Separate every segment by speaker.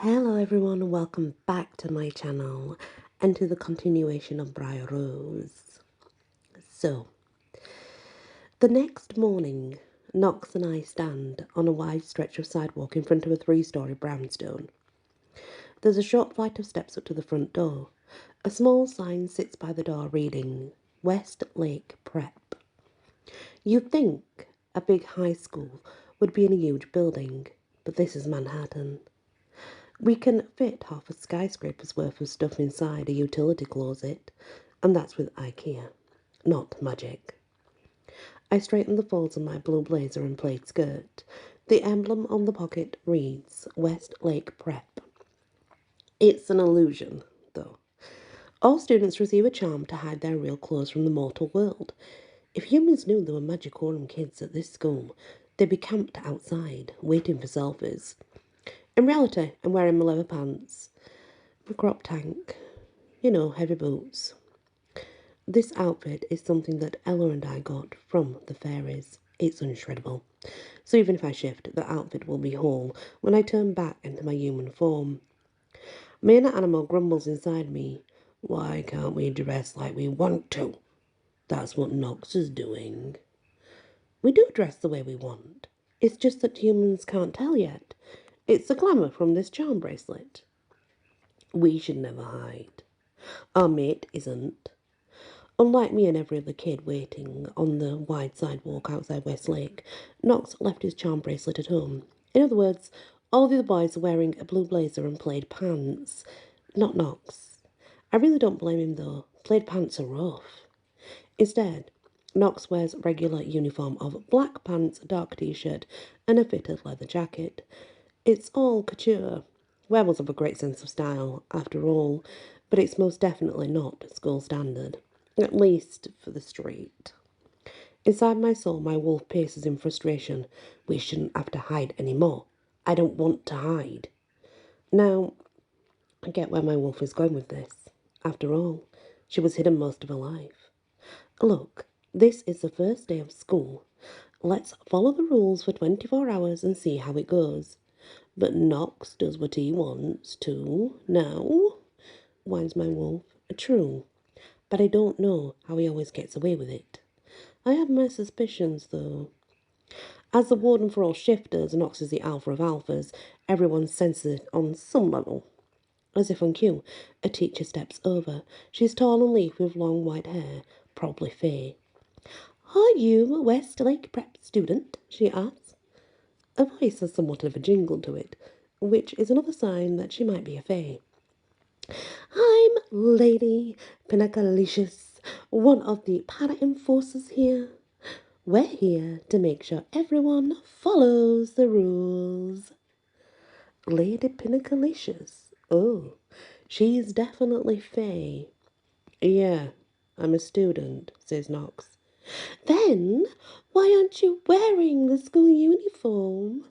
Speaker 1: Hello everyone and welcome back to my channel and to the continuation of Bryar Rose. So, the next morning, Knox and I stand on a wide stretch of sidewalk in front of a 3-story brownstone. There's a short flight of steps up to the front door. A small sign sits by the door reading, West Lake Prep. You'd think a big high school would be in a huge building, but this is Manhattan. We can fit half a skyscraper's worth of stuff inside a utility closet, and that's with IKEA, not magic. I straighten the folds of my blue blazer and plaid skirt. The emblem on the pocket reads West Lake Prep. It's an illusion, though. All students receive a charm to hide their real clothes from the mortal world. If humans knew there were magicorum kids at this school, they'd be camped outside, waiting for selfies. In reality, I'm wearing my leather pants, my crop tank, heavy boots. This outfit is something that Ella and I got from the fairies. It's unshreddable. So even if I shift, the outfit will be whole when I turn back into my human form. My inner animal grumbles inside me. Why can't we dress like we want to? That's what Nox is doing. We do dress the way we want. It's just that humans can't tell yet. It's the glamour from this charm bracelet. We should never hide. Our mate isn't. Unlike me and every other kid waiting on the wide sidewalk outside Westlake, Knox left his charm bracelet at home. In other words, all the other boys are wearing a blue blazer and plaid pants. Not Knox. I really don't blame him though. Plaid pants are rough. Instead, Knox wears regular uniform of black pants, a dark t-shirt, and a fitted leather jacket. It's all couture. Werewolves have a great sense of style, after all, but it's most definitely not school standard. At least for the street. Inside my soul, my wolf paces in frustration. We shouldn't have to hide anymore. I don't want to hide. Now, I get where my wolf is going with this. After all, she was hidden most of her life. Look, this is the first day of school. Let's follow the rules for 24 hours and see how it goes. But Knox does what he wants to. Now, whines my wolf. True, but I don't know how he always gets away with it. I have my suspicions, though. As the warden for all shifters, Knox is the alpha of alphas. Everyone senses it on some level. As if on cue, a teacher steps over. She's tall and leaf with long white hair, probably Faye. Are you a Westlake Prep student? She asks. Her voice has somewhat of a jingle to it, which is another sign that she might be a Fae. I'm Lady Pinnacalicious, one of the para-enforcers here. We're here to make sure everyone follows the rules. Lady Pinnacalicious? Oh, she's definitely Fae. Yeah, I'm a student, says Knox. Then, why aren't you wearing the school uniform?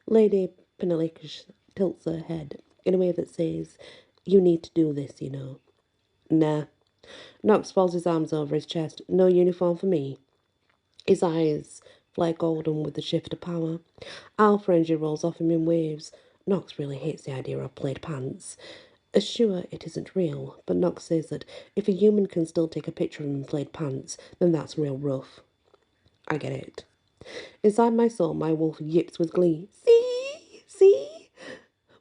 Speaker 1: Lady Pinnacalicious tilts her head in a way that says, you need to do this, you know. Nah. Knox folds his arms over his chest. No uniform for me. His eyes flare golden with the shift of power. Alpha energy rolls off him in waves. Knox really hates the idea of plaid pants. Sure, it isn't real, but Knox says that if a human can still take a picture of him in plaid pants, then that's real rough. I get it. Inside my soul, my wolf yips with glee. See?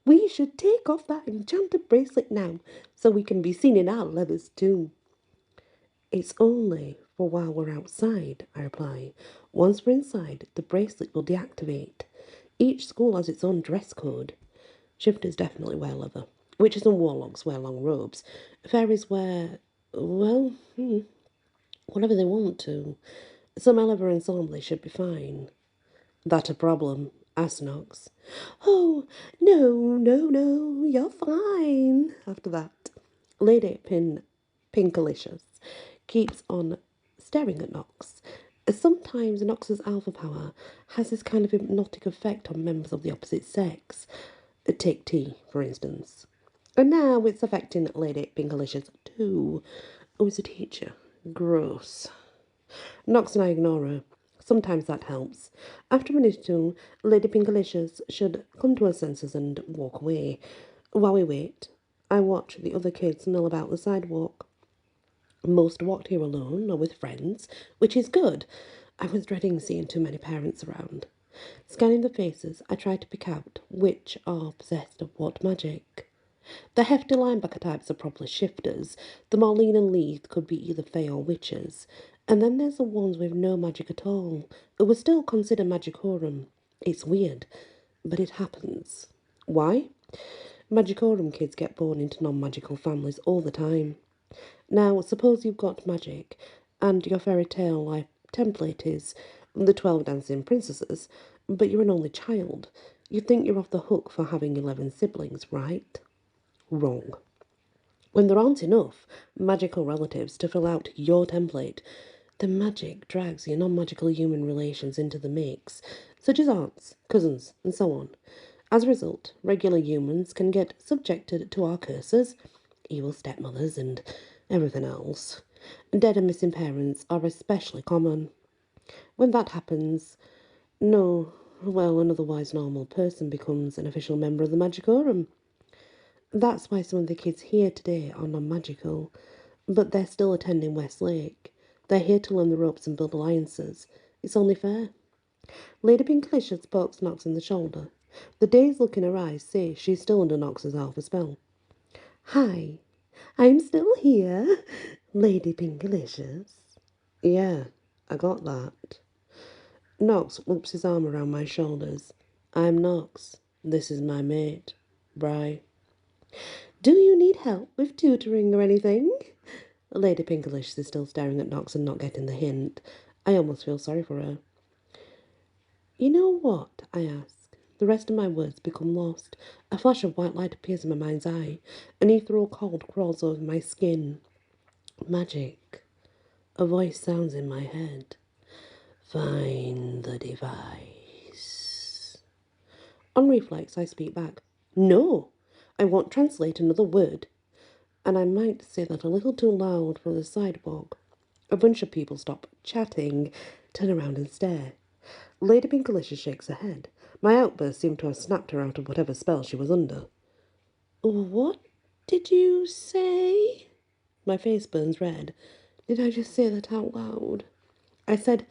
Speaker 1: We should take off that enchanted bracelet now, so we can be seen in our leathers too. It's only for while we're outside, I reply. Once we're inside, the bracelet will deactivate. Each school has its own dress code. Shifters definitely wear leather. Witches and warlocks wear long robes. Fairies wear, well, whatever they want to. So my leather ensemble should be fine. That a problem? Asked Knox. Oh, no, you're fine. After that, Lady Pinkalicious keeps on staring at Knox. Sometimes Knox's alpha power has this kind of hypnotic effect on members of the opposite sex. Take tea, for instance. And now it's affecting Lady Pinkalicious too. Oh, it's a teacher. Gross. Knox and I ignore her. Sometimes that helps. After a minute or two, Lady Pinkalicious should come to her senses and walk away. While we wait, I watch the other kids mill about the sidewalk. Most walked here alone or with friends, which is good. I was dreading seeing too many parents around. Scanning the faces, I tried to pick out which are possessed of what magic. The hefty linebacker types are probably shifters. The more lean and lithe could be either fae or witches. And then there's the ones with no magic at all, who were still considered magicorum. It's weird, but it happens. Why? Magicorum kids get born into non-magical families all the time. Now, suppose you've got magic, and your fairy tale life template is the 12 dancing princesses, but you're an only child. You think you're off the hook for having 11 siblings, right? Wrong. When there aren't enough magical relatives to fill out your template, the magic drags your non-magical human relations into the mix, such as aunts, cousins, and so on. As a result, regular humans can get subjected to our curses, evil stepmothers, and everything else. Dead and missing parents are especially common. When that happens, an otherwise normal person becomes an official member of the Magicorum. That's why some of the kids here today are non-magical, but they're still attending Westlake. They're here to learn the ropes and build alliances. It's only fair. Lady Pinkalicious pokes Nox in the shoulder. The dazed look in her eyes says she's still under Nox's alpha spell. Hi, I'm still here, Lady Pinkalicious. Yeah, I got that. Nox loops his arm around my shoulders. I'm Nox. This is my mate, Bry. Do you need help with tutoring or anything? Lady Pinkalicious is still staring at Nox and not getting the hint. I almost feel sorry for her. You know what? I ask. The rest of my words become lost. A flash of white light appears in my mind's eye. An ethereal cold crawls over my skin. Magic. A voice sounds in my head. Find the device. On reflex, I speak back. No, I won't translate another word. And I might say that a little too loud for the sidewalk. A bunch of people stop chatting, turn around and stare. Lady Pinkalicious shakes her head. My outburst seemed to have snapped her out of whatever spell she was under. What did you say? My face burns red. Did I just say that out loud? I said,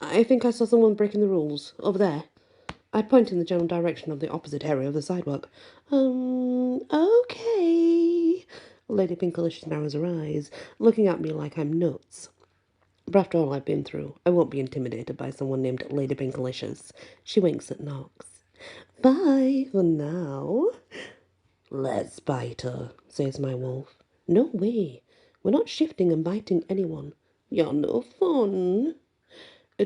Speaker 1: I think I saw someone breaking the rules. Over there. I point in the general direction of the opposite area of the sidewalk. Okay. Lady Pinkalicious narrows her eyes, looking at me like I'm nuts. But after all I've been through, I won't be intimidated by someone named Lady Pinkalicious. She winks at Nox. Bye for now. Let's bite her, says my wolf. No way. We're not shifting and biting anyone. You're no fun.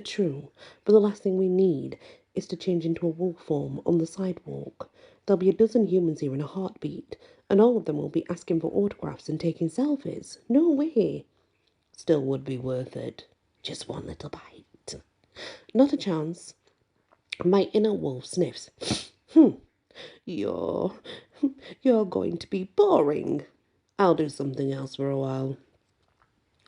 Speaker 1: True, but the last thing we need is to change into a wolf form on the sidewalk. There'll be a dozen humans here in a heartbeat, and all of them will be asking for autographs and taking selfies. No way. Still would be worth it. Just one little bite. Not a chance. My inner wolf sniffs. You're going to be boring. I'll do something else for a while.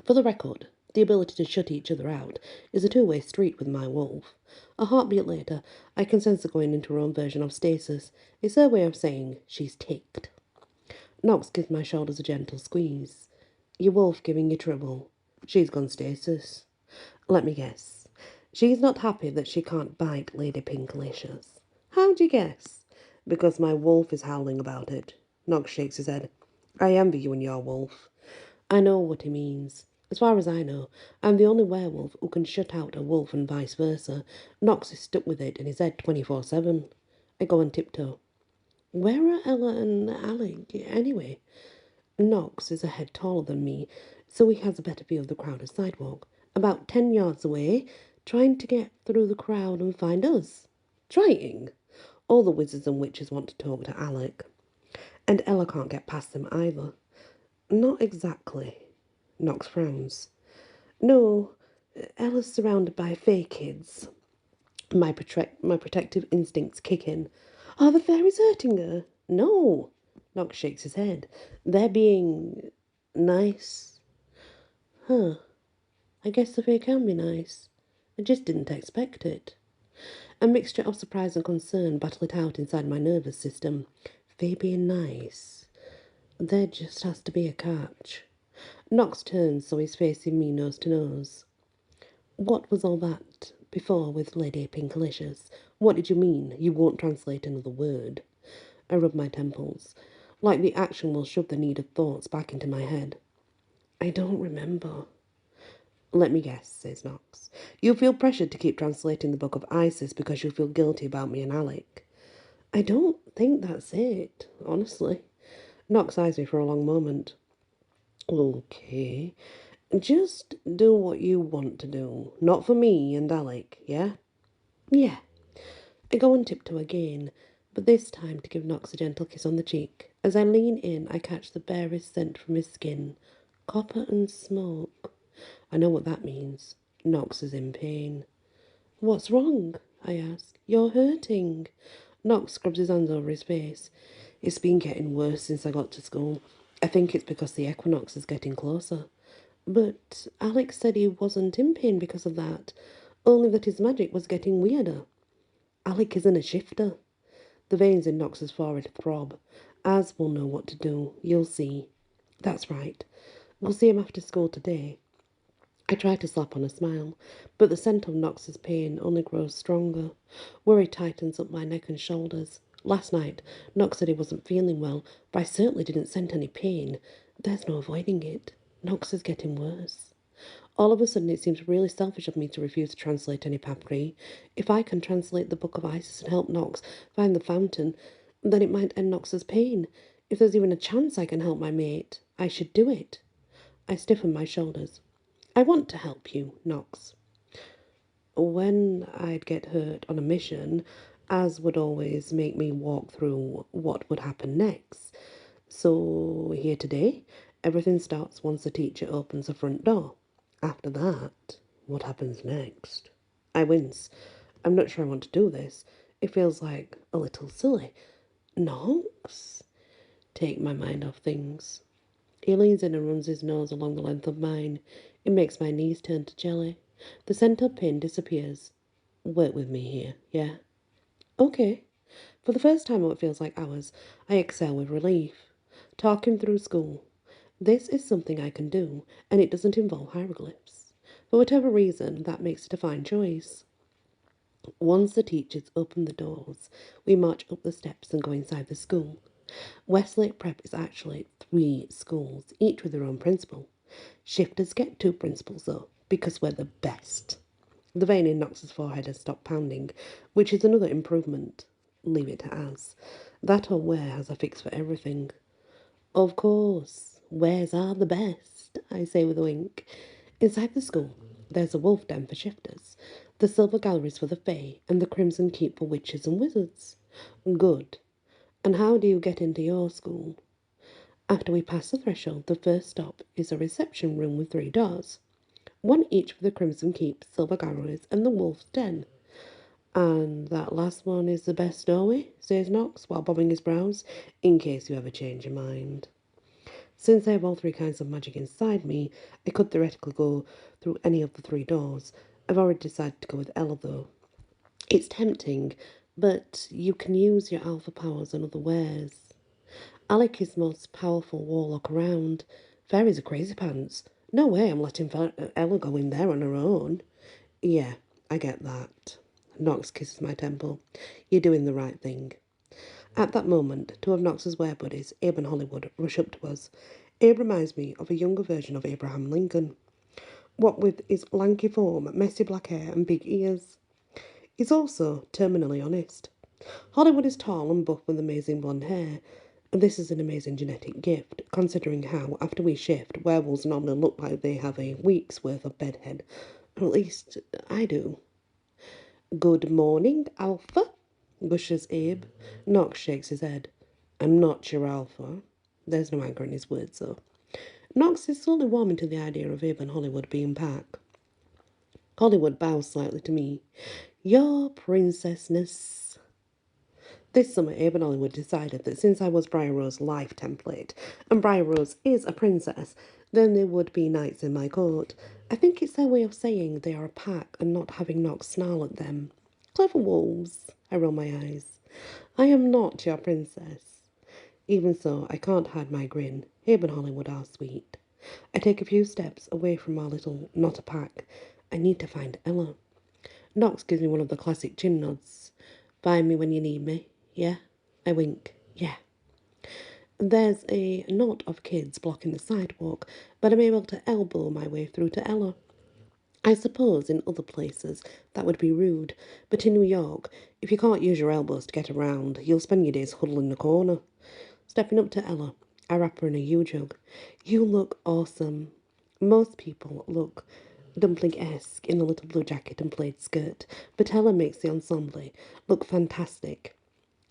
Speaker 1: For the record, the ability to shut each other out is a two-way street with my wolf. A heartbeat later, I can sense her going into her own version of stasis. It's her way of saying she's ticked. Nox gives my shoulders a gentle squeeze. Your wolf giving you trouble. She's gone stasis. Let me guess. She's not happy that she can't bite Lady Pinkalicious. How'd you guess? Because my wolf is howling about it. Nox shakes his head. I envy you and your wolf. I know what he means. As far as I know, I'm the only werewolf who can shut out a wolf and vice versa. Nox is stuck with it in his head 24/7. I go on tiptoe. Where are Ella and Alec, anyway? Nox is a head taller than me, so he has a better view of the crowded sidewalk. About 10 yards away, trying to get through the crowd and find us. Trying? All the wizards and witches want to talk to Alec. And Ella can't get past them either. Not exactly. Nox frowns. No, Ella's surrounded by fae kids. My protective instincts kick in. Are the fairies hurting her? No. Nox shakes his head. They're being nice. Huh. I guess the fae can be nice. I just didn't expect it. A mixture of surprise and concern battled it out inside my nervous system. Faye being nice. There just has to be a catch. Knox turned so he's facing me nose to nose. What was all that before with Lady Pinkalicious? What did you mean? You won't translate another word. I rubbed my temples, like the action will shove the needed thoughts back into my head. I don't remember. Let me guess, says Knox. You feel pressured to keep translating the Book of Isis because you feel guilty about me and Alec. I don't think that's it, honestly. Knox eyes me for a long moment. Okay. Just do what you want to do. Not for me and Alec, yeah? Yeah. I go and tiptoe again, but this time to give Knox a gentle kiss on the cheek. As I lean in, I catch the barest scent from his skin. Copper and smoke. I know what that means. Knox is in pain. What's wrong? I ask. You're hurting. Knox scrubs his hands over his face. It's been getting worse since I got to school. I think it's because the equinox is getting closer. But Alex said he wasn't in pain because of that, only that his magic was getting weirder. Alec isn't a shifter. The veins in Knox's forehead throb. Az will know what to do. You'll see. That's right. We'll see him after school today. I try to slap on a smile, but the scent of Knox's pain only grows stronger. Worry tightens up my neck and shoulders. Last night, Knox said he wasn't feeling well, but I certainly didn't scent any pain. There's no avoiding it. Knox is getting worse. All of a sudden, it seems really selfish of me to refuse to translate any papyri. If I can translate the Book of Isis and help Knox find the fountain, then it might end Knox's pain. If there's even a chance I can help my mate, I should do it. I stiffen my shoulders. I want to help you, Knox. When I'd get hurt on a mission, Az would always make me walk through what would happen next. So here today, everything starts once the teacher opens the front door. After that, what happens next? I wince. I'm not sure I want to do this. It feels like a little silly. Knox? Take my mind off things. He leans in and runs his nose along the length of mine. It makes my knees turn to jelly. The centre pin disappears. Work with me here, yeah? Okay. For the first time in what feels like hours, I exhale with relief. Talking through school. This is something I can do, and it doesn't involve hieroglyphs. For whatever reason, that makes it a fine choice. Once the teachers open the doors, we march up the steps and go inside the school. Westlake Prep is actually 3 schools, each with their own principal. Shifters get 2 principals, though, because we're the best. The vein in Knox's forehead has stopped pounding, which is another improvement. Leave it to Az. That or Ware has a fix for everything. Of course, Wares are the best, I say with a wink. Inside the school, there's a wolf den for shifters, the silver galleries for the fae, and the crimson keep for witches and wizards. Good. And how do you get into your school? After we pass the threshold, the first stop is a reception room with 3 doors. One each for the Crimson Keep, Silver Galleries, and the Wolf's Den. And that last one is the best doorway, says Knox, while bobbing his brows, in case you ever change your mind. Since I have all 3 kinds of magic inside me, I could theoretically go through any of the 3 doors. I've already decided to go with Ella, though. It's tempting, but you can use your alpha powers on other wares. Alec is the most powerful warlock around. Fairies are crazy pants. No way I'm letting Ella go in there on her own. Yeah, I get that. Knox kisses my temple. You're doing the right thing. At that moment, 2 of Knox's werebuddies, Abe and Hollywood, rush up to us. Abe reminds me of a younger version of Abraham Lincoln. What with his lanky form, messy black hair and big ears. He's also terminally honest. Hollywood is tall and buff with amazing blonde hair. And this is an amazing genetic gift, considering how, after we shift, werewolves normally look like they have a week's worth of bedhead. Or at least, I do. Good morning, Alpha, gushes Abe. Knox shakes his head. I'm not your Alpha. There's no anger in his words, though. Knox is slowly warming to the idea of Abe and Hollywood being back. Hollywood bows slightly to me. Your princessness. This summer, Abe and Hollywood decided that since I was Bryar Rose's life template, and Bryar Rose is a princess, then there would be knights in my court. I think it's their way of saying they are a pack and not having Nox snarl at them. Clever wolves. I roll my eyes. I am not your princess. Even so, I can't hide my grin. Abe and Hollywood are sweet. I take a few steps away from our little not a pack. I need to find Ella. Nox gives me one of the classic chin nods. Find me when you need me. Yeah? I wink. Yeah. There's a knot of kids blocking the sidewalk, but I'm able to elbow my way through to Ella. I suppose in other places that would be rude, but in New York, if you can't use your elbows to get around, you'll spend your days huddled in the corner. Stepping up to Ella, I wrap her in a huge hug. You look awesome. Most people look dumpling-esque in a little blue jacket and plaid skirt, but Ella makes the ensemble look fantastic.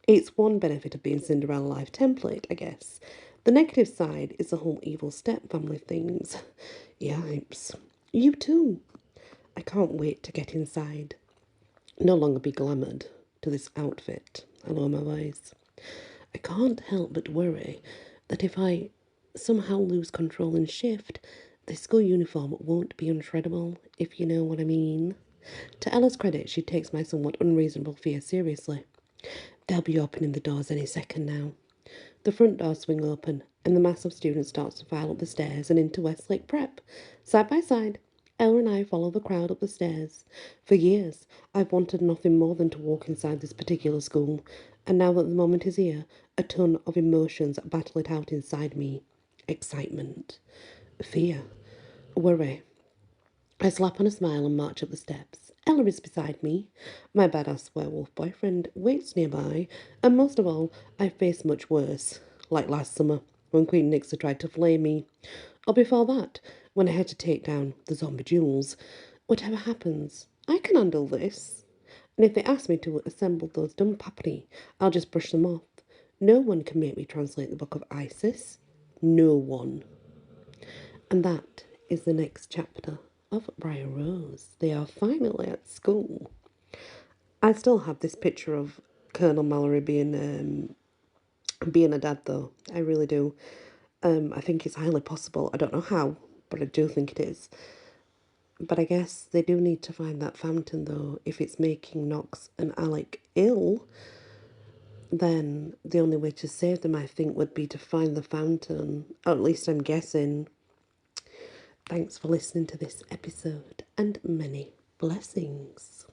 Speaker 1: It's one benefit of being Cinderella life template, I guess. The negative side is the whole evil stepfamily things. Yipes. You too. I can't wait to get inside. No longer be glamoured to this outfit. I lower my voice. I can't help but worry that if I somehow lose control and shift, the school uniform won't be unshreddable, if you know what I mean. To Ella's credit, she takes my somewhat unreasonable fear seriously. They'll be opening the doors any second now. The front doors swing open, and the mass of students starts to file up the stairs and into Westlake Prep. Side by side, Ella and I follow the crowd up the stairs. For years, I've wanted nothing more than to walk inside this particular school, and now that the moment is here, a ton of emotions battle it out inside me. Excitement. Fear. Worry. I slap on a smile and march up the steps. Ella is beside me. My badass werewolf boyfriend waits nearby, and most of all, I face much worse, like last summer when Queen Nixa tried to flay me, or before that when I had to take down the zombie jewels. Whatever happens, I can handle this. And if they ask me to assemble those dumb papri, I'll just brush them off. No one can make me translate the Book of Isis. No one. And that is the next chapter of Bryar Rose. They are finally at school. I still have this picture of Colonel Mallory being a dad, though. I really do. I think it's highly possible. I don't know how, but I do think it is. But I guess they do need to find that fountain, though. If it's making Nox and Alec ill, then the only way to save them, I think, would be to find the fountain. Or at least I'm guessing. Thanks for listening to this episode, and many blessings.